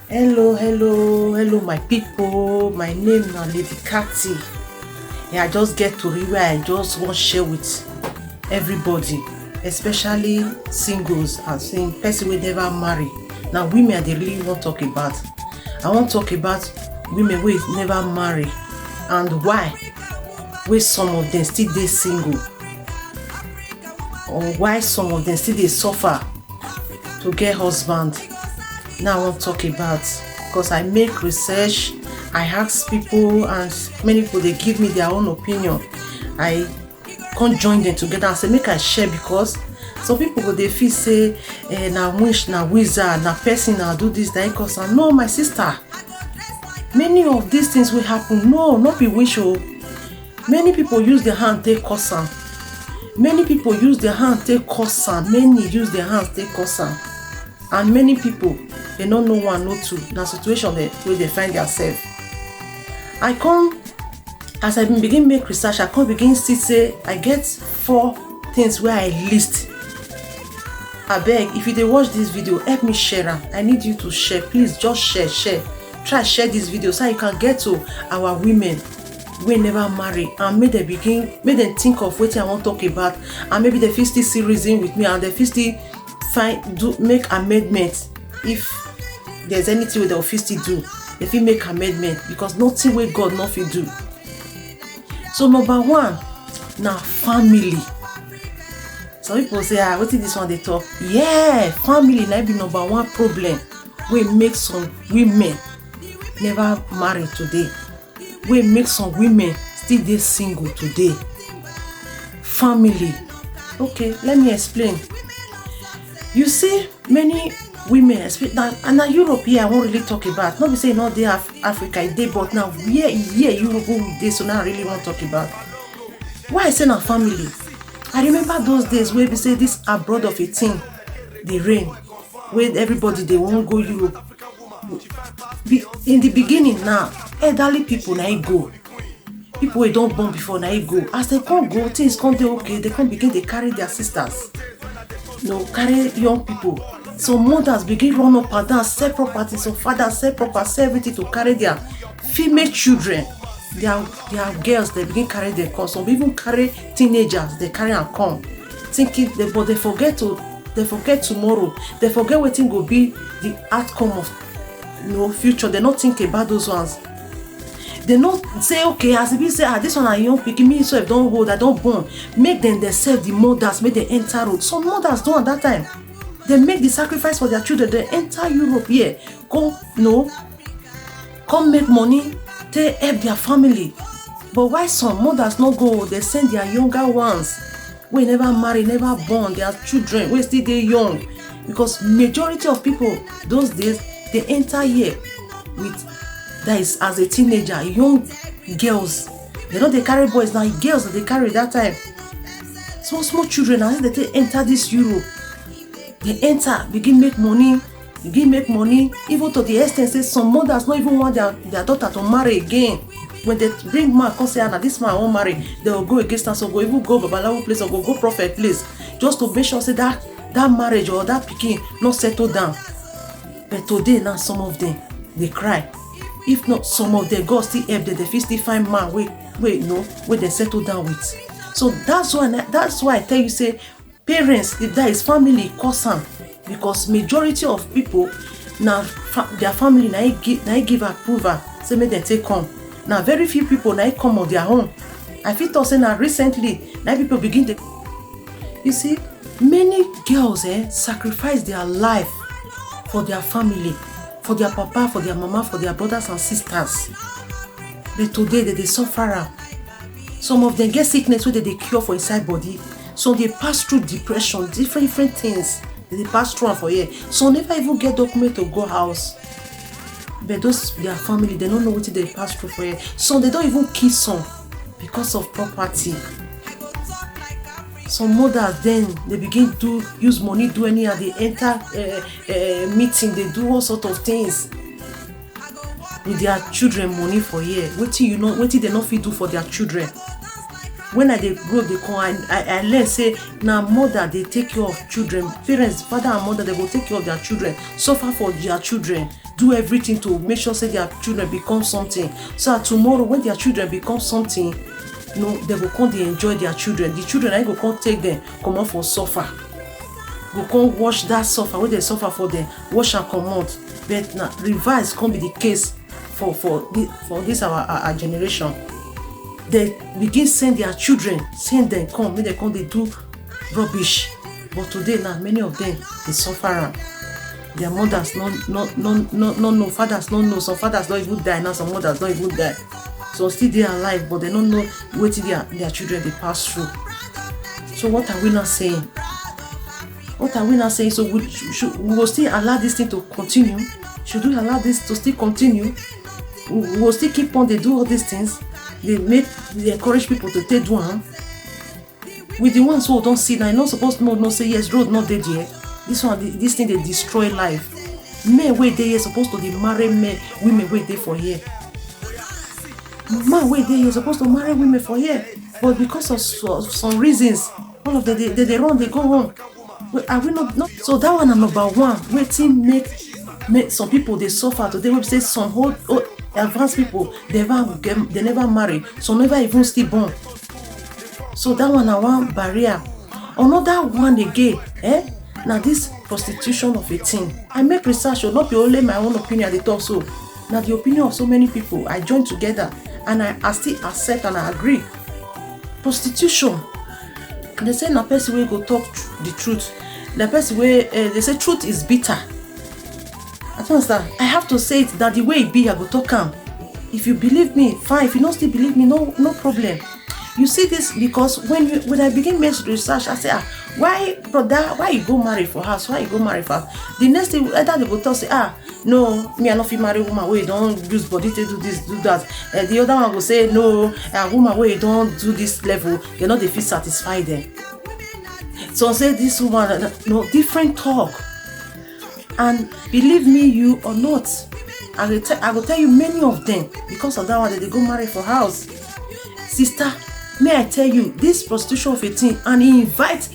Hello, my people. My name is Lady Cathy. I just get to where I just want to share with everybody, especially singles and saying person will never marry. Now, women they really want to talk about. I want to talk about women who never marry and why. Why some of them still they single, or why some of them still they suffer to get husband. Now I want to talk about, because I make research, I ask people, and many people they give me their own opinion. I can't join them together and say make I share, because some people they feel say na wish, na wizard, na person na do this, na cause. No, my sister, many of these things will happen. No, not be wish. Many people use their hand take cause am. Many people use their hand take cause am. Many use their hands take cause am. And many people they don't know one, no two. Na situation where they find themselves. I come, as I begin make research, I come begin see say I get 4 things where I list. I beg, if you dey watch this video, help me share am. I need you to share. Please just share. Try share this video so you can get to our women wey never marry, and make them think of what I want to talk about, and maybe they fit still see reason with me, and they fit still make amendments. If there's anything wey they fit still do, they fit make amendment, because nothing wey God no fit do. So number 1 na family. Some people say, wetin this one dey talk? Yeah, family na be number 1 problem wey make some women never marry today, wey make some women still dey single today. Family. Okay, let me explain. You see, many women, especially and now Europe here, I won't really talk about. Not be saying not there Africa, it dey, but now Europe we dey, so now I really want to talk about. Why I say na family? I remember those days where we say this abroad of a thing, the reign, where everybody they won't go Europe. In the beginning now, elderly people now go. People who don't born before now go. As they can't go, things can't do okay. They can't begin, they carry their sisters. Carry young people. So mothers begin run up and down, sell property. So fathers sell property, sell everything to carry their female children. Their girls, they begin carry their come. Some even carry teenagers, they carry and come. Thinking, but they forget tomorrow. They forget what thing will be the outcome of future. They not think about those ones. They not say, okay, as if you say, this one are young picking me, so if don't hold, I don't born. Make them themselves the mothers, make them enter road. Some mothers don't at that time. They make the sacrifice for their children. They enter Europe here. Come make money, they help their family. But why some mothers not go? They send their younger ones, we never marry, never born, their children, we still they young. Because majority of people those days, they enter here with, that is as a teenager, young girls. They carry boys now, girls that they carry that time. Small children, as they enter this Europe, they enter, begin make money, even to the extent say some mothers not even want their daughter to marry again. When they bring man, come say, this man won't marry, they will go against us, or go even go Babalawo place, or go prophet place, just to make sure say that marriage or that pikin not settle down. But today now some of them they cry. If not, some of them God still help them, they still find man where they settle down with. So that's why I tell you, say parents, if that is family, cause am, because majority of people now their family now give approval, say make them take come. Now very few people now come on their own. I feel to say now recently now people begin to, you see, many girls sacrifice their life for their family, for their papa, for their mama, for their brothers and sisters. But today they suffer. Some of them get sickness where they cure for inside body. So they pass through depression, different things. They pass through for here. So never even get document to go house. But those their family, they don't know what they pass through for here. So they don't even kiss some because of property. Some mothers then they begin to use money, do anyhow. They enter meeting, they do all sort of things with their children money for here. What they not fit do for their children. when I dey grow dey come, I learn say na mother dey take care of children. Parents, father and mother, they go take care of their children, suffer for their children, do everything to make sure say their children become something, so that tomorrow when their children become something, they go come dey enjoy their children. The children na go come take them comot for suffer, go come wash that suffer wey they suffer for them, wash and comot. But na reverse come be the case for this our generation. They begin send their children, send them come, make them come dey do rubbish. But today now, many of them dey suffer am. Their mothers no know, fathers no know. Some fathers don't even die now, some mothers don't even die. So still they are alive, but they don't know wetin their children they pass through. So what are we not saying? What are we not saying? So we will still allow this thing to continue? Should we allow this to still continue? We will still keep on, they do all these things. They encourage people to take one. With the ones who don't see, now you're not supposed to know say yes, road not dead yet. This thing they destroy life. Men wey dey here supposed to marry men, women wey dey for here. Man wey dey here supposed to marry women for here, but because of some reasons, all of them they run, they go home. Are we not? So that one is number one. Waiting make some people they suffer today. We say some old advanced people they never marry, some never even still born. So that one is one barrier. Another one again, now this prostitution of a thing. I make research, will not be only my own opinion. They talk so. Now the opinion of so many people, I join together and I still accept and I agree. Prostitution. They say na person wey go talk the truth. The person wey they say truth is bitter. I don't understand. I have to say it that the way it be, I go talk am. If you believe me, fine. If you don't still believe me, no problem. You see this because when I begin make research, I say, why brother, why you go marry for house? Why you go marry for house? The next thing either they go tell say, no, me I not fit marry woman where you don't use body to do this, do that. The other one will say, no, a woman where you don't do this level, you know they feel satisfied them. So I say this woman, no, different talk. And believe me, you or not, I will tell you many of them because of that one that they go marry for house. Sister, may I tell you, this prostitution of a thing, and he invite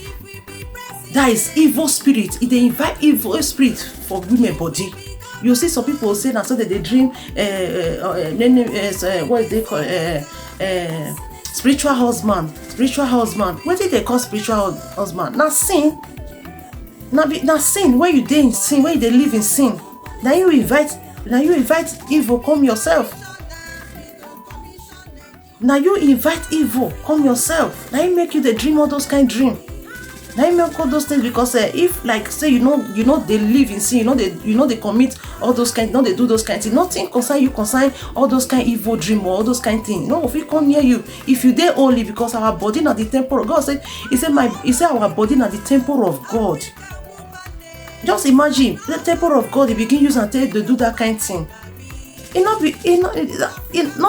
that is evil spirit. They invite evil spirit for women body. You see some people say that so that they dream what is they call spiritual husband. What did they call spiritual husband? Now sin. Now sin. When you dey in sin, when you live in sin, now you invite evil come yourself. Now you invite evil come yourself. Now you make you the dream all those kind of dream. Now you make all those things because if like say you know they live in sin, you know they commit all those kind, they do those kind of things. Nothing concern all those kind of evil dream or all those kind of things. No, if we come near you, if you there only because our body not the temple of God. He said our body not the temple of God. Just imagine the temple of God. They begin use and tell you to do that kind of thing. It not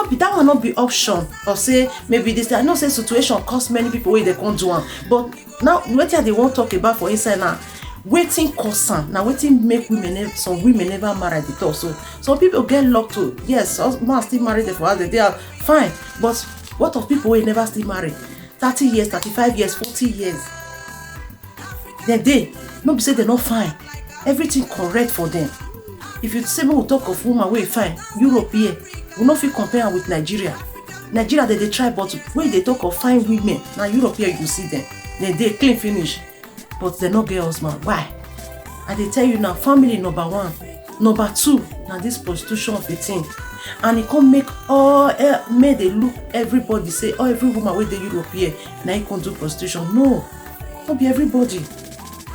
be that will not be option or say maybe this. I know say situation cause many people where they can't do one, but now what they want to talk about for inside now, waiting concern now waiting make some women never marry at all. So some people get locked to yes, man still married for us, they are fine, but what of people who never still married 30 years, 35 years, 40 years? Then they not be say they're not fine, everything correct for them. If you say we talk of woman wey fine, Europe here, we no fit compare with Nigeria. Nigeria they try, but when they talk of fine women, now Europe here you see them, they clean finish, but they no get husband. Why? And they tell you now, family number one, number two, now this prostitution of a thing, and it can make may they look everybody say, every woman with the Europe here, now you can do prostitution. No, not be everybody.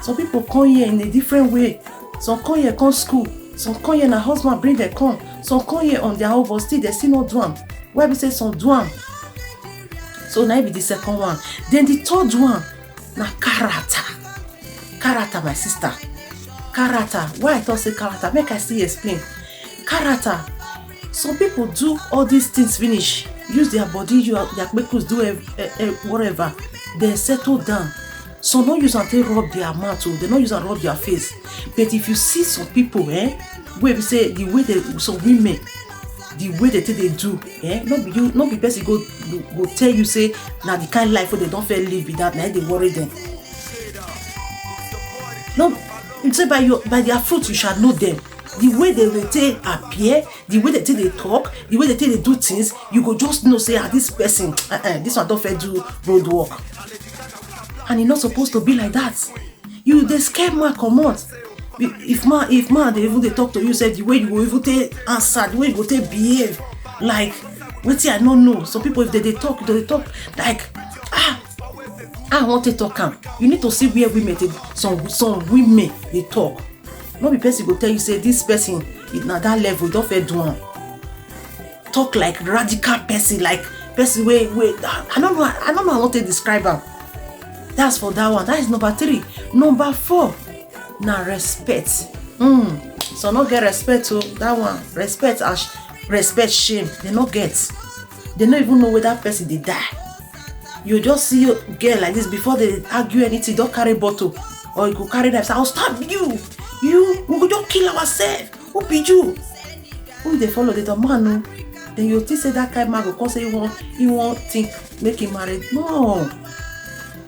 Some people come here in a different way. Some come here come school. Some come here and a husband bring them come. Some come here on their own, but still they still not do them. Why we say some do them? So now be the second one. Then the third one, na character. Character, my sister. Character. Why I thought say character? Make I still explain. Character. Some people do all these things finish. Use their body, their make us do whatever. They settle down. Some don't use until rub their mouth, they don't use and rub their face. But if you see some people, where we say the way some women, the way they do, not be person go tell you say now the kind of life where they don't feel live with that, now they worry them. No, you say by their fruit you shall know them. The way they will take appear, the way they talk, the way they do things, you go just know say this person, this one don't fair do road work. And it's not supposed to be like that. You they scare man come out. If man they talk to you, say the way you go even take answer, the way you go take behave, like wetin I don't know. Some people if they talk like I want to talk am. You need to see where women some women they talk. Not be person go tell you say this person is na that level, don't fair do am. Talk like radical person, like person way I don't know how to describe am. That's for that one. That is number 3. Number 4, na respect. So not get respect to that one. Respect shame. They not get. They don't even know where that person they die. You just see your girl like this before they argue anything. Don't carry bottle or you go carry them. Say I'll stab you. We go just kill ourselves. Who be you? Who they follow the man? Then you think say that kind of man go come say you won't think make him married. No.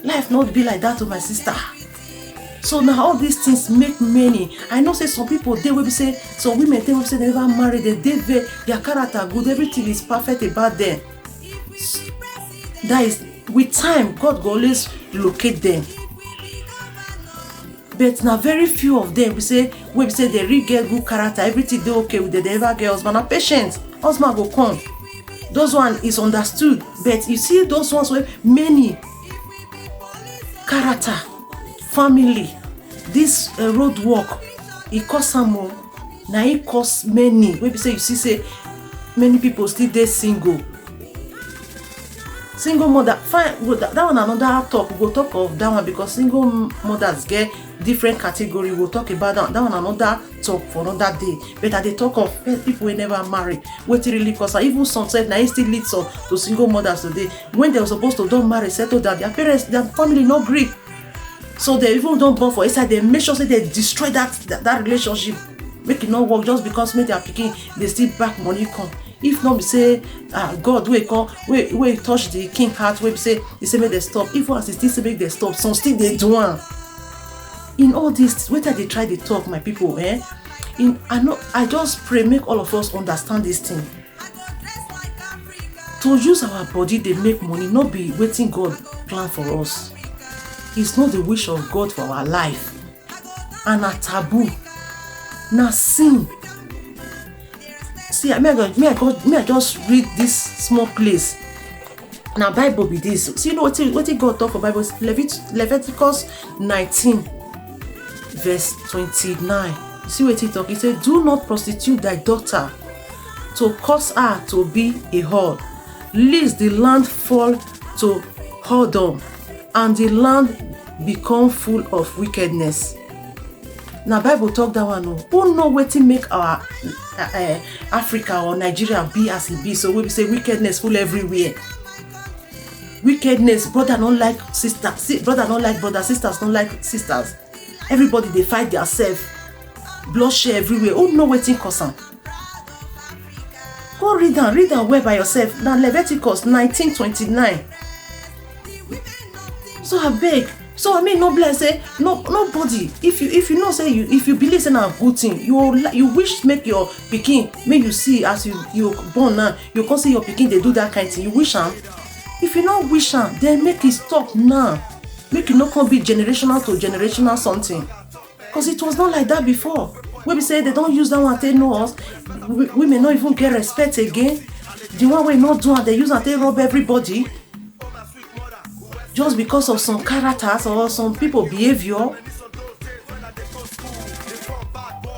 Life not be like that to my sister. So now all these things make many. I know say some people they will be say some women they will say they never married, their character good, everything is perfect about them. That is with time God will always locate them. But now very few of them we say they really get good character, everything they okay with them, they never get husband. Now patient, husband go come. Those one is understood. But you see those ones where many character, family, this road work, it cost some more. Now it costs many. When we say you see say many people still they single mother. Fine, that one another talk. We will talk of that one because single mothers get different category. We'll talk about that one another talk for another day. But they talk of people who never marry. What it really costs. Even some say now it still leads to single mothers today. When they were supposed to don't marry, settle down, their parents, their family not agree. So they even don't born for inside. They make sure say they destroy that relationship, make it not work just because make their picking they still back money come. If not, we say God we touch the king heart. We say he say make they stop. If once he still say make they stop, some still they do one. In all this, whether they try to talk, my people, I just pray make all of us understand this thing. To use our body, they make money, not be waiting God plan for us. It's not the wish of God for our life. And a taboo, na sin. See, I just read this small place. Now Bible be this. See, you know what God talk for Bible? Leviticus 19, verse 29. You see what he talk? He said, "Do not prostitute thy daughter, to cause her to be a whore, lest the land fall to whoredom, and the land become full of wickedness." Now Bible talk that one. Who know what to make our Africa or Nigeria be as it be? So we say wickedness full everywhere. Wickedness, brother don't like sister, brother don't like brother, sisters don't like sisters. Everybody they fight themselves. Bloodshed everywhere. Who know what to cause am? Go read and well by yourself. Now Leviticus 19:29. So I beg. So I mean, no bless say nobody. If you know say if you believe in a good thing, you wish make your pikin, make you see as you born now, you can see your pikin they do that kind of thing. You wish am. If you not wish am, then make it stop now. Make it not come be generational to generational something. Because it was not like that before. When we say they don't use that one, they know us. We may not even get respect again. The one we not do and they use and they rob everybody. Just because of some characters or some people behavior.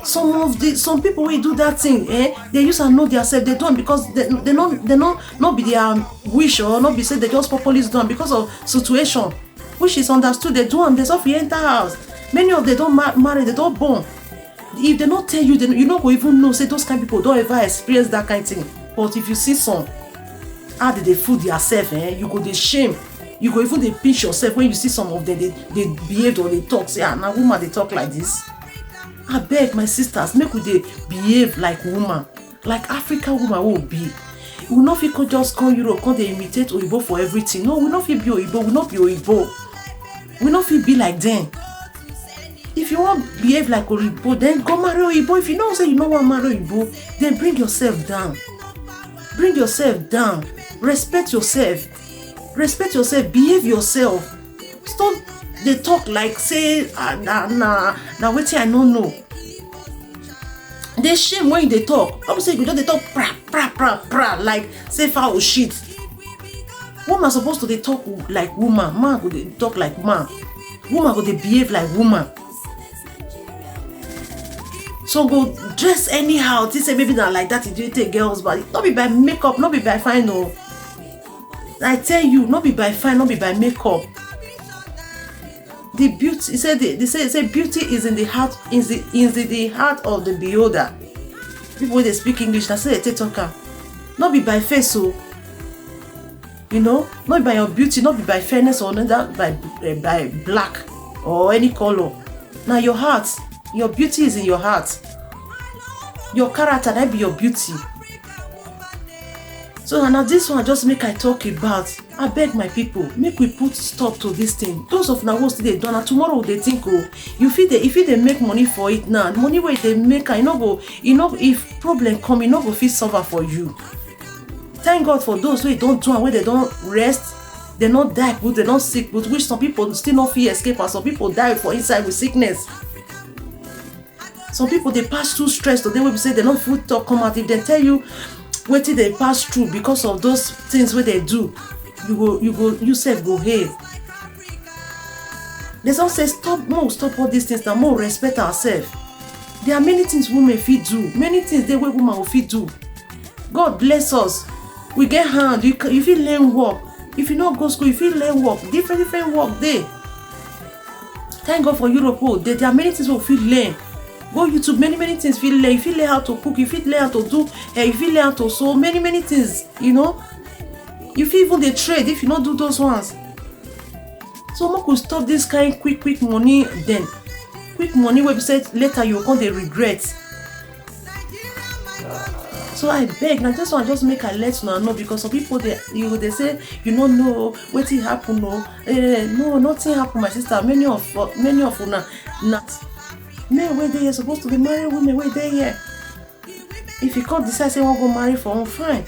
Some people will do that thing, they use and know themselves. They don't because they not be their wish or not be say they just popularly done because of situation, which is understood. They do and they suffer enter house. Many of them don't marry, they don't born. If they not tell you, then you not go even know. Say those kind of people don't ever experience that kind of thing. But if you see some, how did they fool themselves? You go they shame. You go even they pinch yourself when you see some of them. They behave or they talk. Say, now woman they talk like this. I beg my sisters, make we they behave like woman. like African woman will be. We will not fit just come Europe, come they imitate Oyibo for everything. No, we not fit be Oyibo, we not be Oyibo. We not fit be like them. If you want to behave like Oyibo, then go marry Oyibo. If you don't say you don't want to marry Oyibo, then bring yourself down. Bring yourself down. Respect yourself. Respect yourself. Behave yourself. Stop they talk like say nah wetin I no know. They shame when they talk. Don't say you don't they talk pra like say foul shit. Woman supposed to they talk like woman. Man go they talk like man. Woman go they behave like woman. So go dress anyhow. They say maybe not like that. It do take girls' body. Not be by makeup. Not be by fine. No. I tell you, not be by fine. Not be by makeup. The beauty. He said they say beauty is in the heart. Is the heart of the beholder. People when they speak English, they say they talk. Not be by face. So you know, not by your beauty. Not be by fairness or not by black or any color. Now your heart. Your beauty is in your heart. Your character, that be your beauty. So now this one just make I talk about. I beg my people, make we put stop to this thing. Those of now what's they done and tomorrow they think oh, if they make money for it now, money where they make I no go, if problem come, no go fit suffer for you. Thank God for those who don't do and where they don't rest, they not die, but they not sick, but which some people still not feel escape and some people die for inside with sickness. Some people they pass through stress today when we say they don't food talk come out. If they tell you what they pass through because of those things where they do, you self go ahead. They don't say stop all these things now, more respect ourselves. There are many things women fit do, many things they way woman will fit do. God bless us. We get hand, you feel learn work. If you not go school, you feel learn work, different work there. Thank God for Europe. There are many things we feel learn. Go YouTube, many things feel learn. You feel learn how to cook, you feel learn how to do, you feel learn how to sew, many things, you know. You feel even the trade if you not do those ones. So we could stop this kind quick money then. Quick money where we said later you come they regret. So I beg, now just make a let you know because some people they say you don't know what it happen. No, nothing happen, my sister. Many of you not. Men where they are supposed to be married, women where they here. If you can't decide say want go marry for one, fine.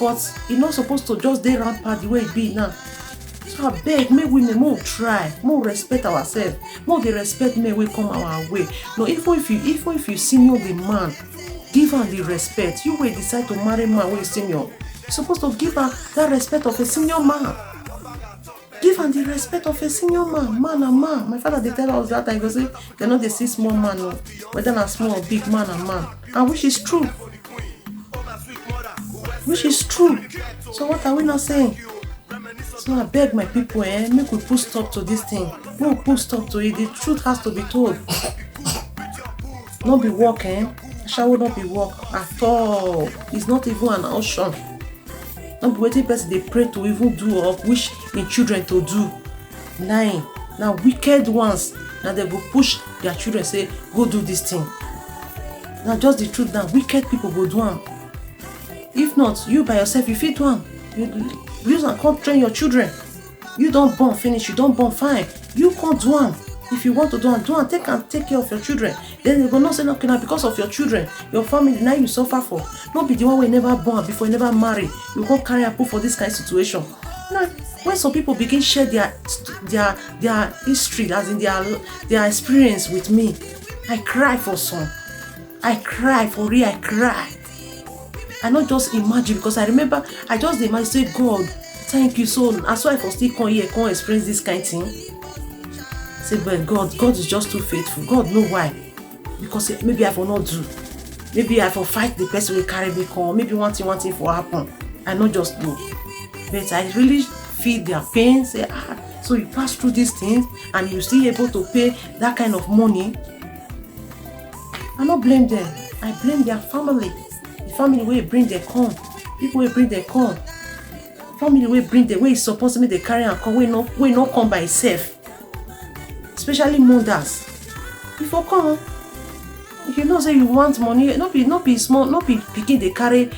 But you're not supposed to just dey rampant the way it be now. So I beg, make women more try, more respect ourselves, more they respect men will come our way. No, even if you senior the man, give her the respect. You will decide to marry man when you senior. You're supposed to give her that respect of a senior man. Give her the respect of a senior man, man and man. My father they tell us that I go say they not they see small man, no, whether not small or big man and man, and which is true. Which is true. So what are we not saying? So I beg my people, make we put stop to this thing. Make we put stop to it. The truth has to be told. Not be work, Shall will not be work at all. It's not even an option. Not be waiting person they pray to even do or wish in children to do. Now wicked ones. Now they go push their children say go do this thing. Now just the truth now wicked people go do them. If not, you by yourself you fit one. You use and can't train your children. You don't born finish, you don't born fine. You can't do one. If you want to do one, take care of your children. Then they go not say okay now because of your children, your family now you suffer for. Not be the one we never born before you never marry. You can't carry a put for this kind of situation. Now, when some people begin share their history, as in their experience with me, I cry for some. I cry for real. I cry. I not just imagine because I remember I just imagine say God, thank you so. That's why I still come here, come experience this kind of thing. Say, but God is just too faithful. God know why. Because maybe I will not do. Maybe I will fight the person will carry me come. Maybe one thing for happen. I not just do. But I really feel their pain. Say, so you pass through these things and you still able to pay that kind of money. I not blame them. I blame their family. The family will bring their corn. People will bring their corn. Family will bring the way it's supposed to make the carry and come. We not come by itself. Especially mothers. Before come, If you know say you want money, not be small, not be pikin dey carry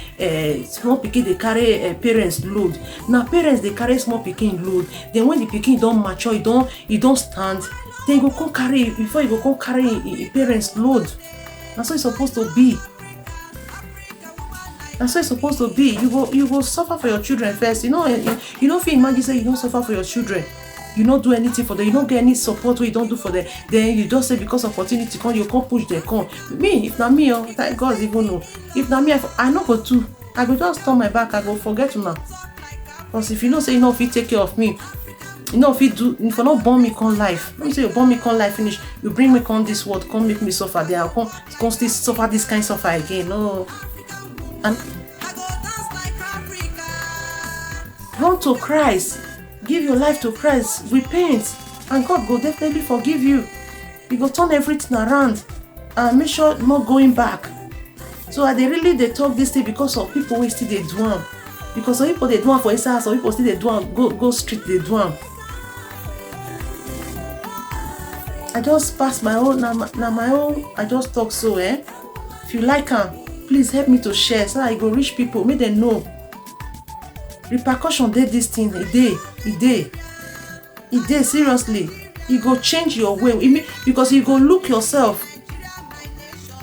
small pikin dey carry parents load. Na parents dey carry small pikin load. Then when the pikin don mature, e don stand, then you go come carry, before you go come carry parents load. Na so e suppose to be. Na so e suppose to be. You go suffer for your children first. You no fit imagine say you don't suffer for your children. You no do anything for them, you no get any support wey you don do for them, then you just say because opportunity come, you come push them come. Me, if na me, thank God even know. If na me, I no go too. I go just turn my back, I go forget una. Because if you know say you no fit take care of me, you no fit do, if you no born me come life. Let me say you born me come life finish, you bring me come this world, come make me suffer there, I come still suffer this kind suffer again. No. And run to Christ. Give your life to Christ, repent, and God will definitely forgive you. He will turn everything around and make sure not going back. So I they talk this thing because of people who still they do am. Because some people they do am for inside, some people still they do am go street they do am. I just pass my own, now my own. I just talk so. If you like am, please help me to share so I go reach people, make them know. Repercussion dey this thing, e dey seriously. E go change your way, because you go look yourself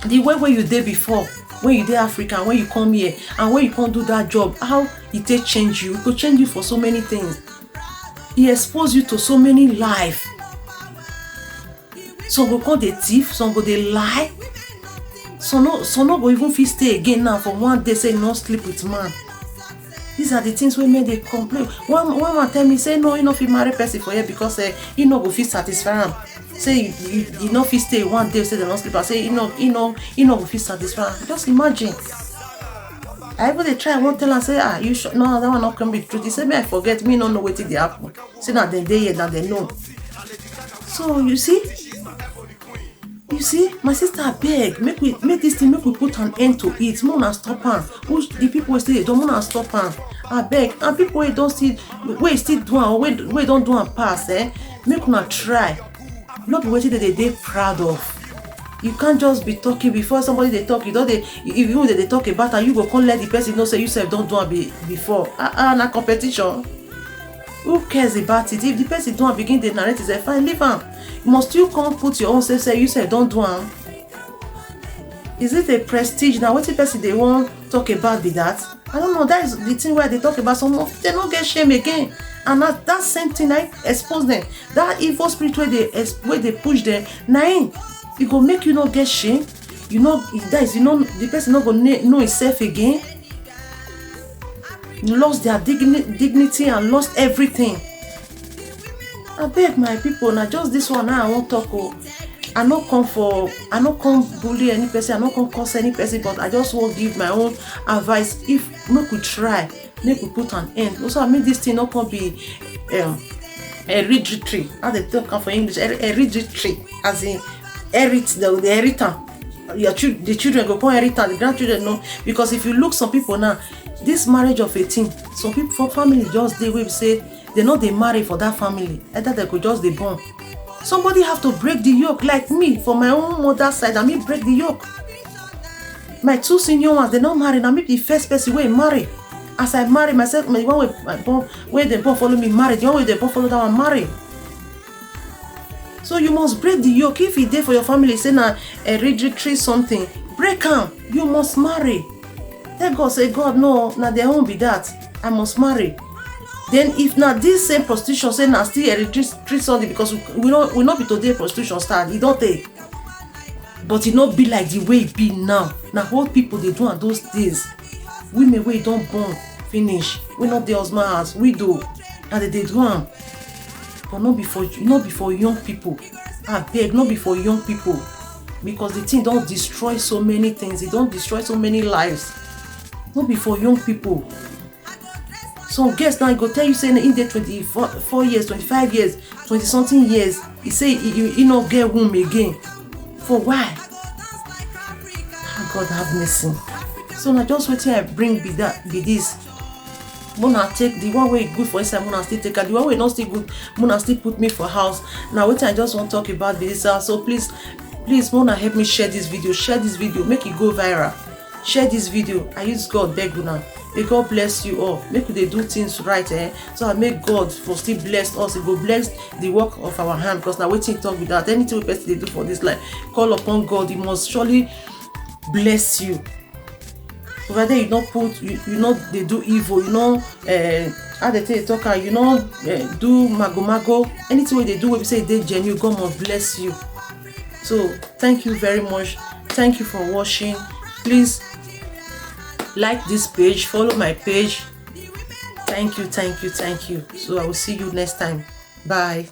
the way you dey before, when you dey Africa, when you come here and when you come do that job, how e take change you. E go change you for so many things. E expose you to so many life. Some go come dey thief, some go dey lie, some no go even fit stay again now for one day say no sleep with man. These are the things wey make dey complain. One man tell me say no, you no fit marry person for here because he no go fit satisfy am. Say you no fit stay one day say dem no sleep. I say he no go fit satisfy am. Just imagine. I even dey try one tell am say you sure? No, that one no come be truth. He say me I forget, me no know wetin dey happen. Say na dem dey here, na dem know. So you see, my sister, abeg, make this thing, make we put an end to it. Make una stop am. The people wey still dey do, make una stop am. Abeg, and people wey don still do am, or wey don do am pass, make una try. No be wetin they dey proud of. You can't just be talking before somebody dey talk. You don't dey, if you dey talk about am, you go come let the person know say you sef don do am before. Na competition. Who cares about it? If the person do am begin dey narrate, say fine, leave am. Must you come put your own say you sef don do am? Is it a prestige? Now wetin person dey wan talk about be that? I don't know. That is the thing where they talk about some of they no get shame again. And that same thing I expose them. That evil spirit where they push them, it go make you not get shame. You know, the person not gonna know himself again. Lost their dignity and lost everything. I beg my people, now just this one now I won't talk. I no come bully any person, I no come curse any person, but I just want give my own advice. If make we try, make we put an end. Also, I mean this thing not come be hereditary. How they talk for English? Hereditary, as in the inheritance. The children go come inherit, the grandchildren no. Because if you look some people now, this marriage of 18, some people for family just they will say they know they marry for that family, either they could just they born. Somebody have to break the yoke, like me, for my own mother's side. I mean, break the yoke. My two senior ones, they not married. I mean, the first person wey marry. As I marry myself, the one where they both follow me married, the one where they both follow that one married. So you must break the yoke. If it there for your family, say na hereditary something, break am. You must marry. Tell God, say God, no, na their own be that. I must marry. Then if na this same prostitution say na still hereditary something, because we not be today prostitution start, e don't take. But it not be like the way it be now. Now what people they do on those days, women wey don't born finish, we not the husband house, widow, and they do am. But not before young people. I beg, not before young people, because the thing don't destroy so many things. It don't destroy so many lives. Not before young people. Some guests now go tell you saying in the 24 years, 25 years, 20 something years, he say he not get womb again. For why? God have mercy. So now just wait till I bring be this. Mona take the one way good for inside, Mona still take her. The one way not still good, Mona still put me for house. Now wait till I just want to talk about this. So please Please, Mona, help me share this video, make it go viral. Share this video. I use God beg una. May God bless you all. Make we dey do things right, so I make God for still bless us. He go bless the work of our hand, because now wetin talk without anything we person dey do for this life. Call upon God, He must surely bless you. Over there, you not put, you know they do evil, you know, how they say talk, you know, do mago. Anything wey they do, wey we say they genuine, God must bless you. So thank you very much. Thank you for watching. Please like this page, follow my page. Thank you. So I will see you next time. Bye.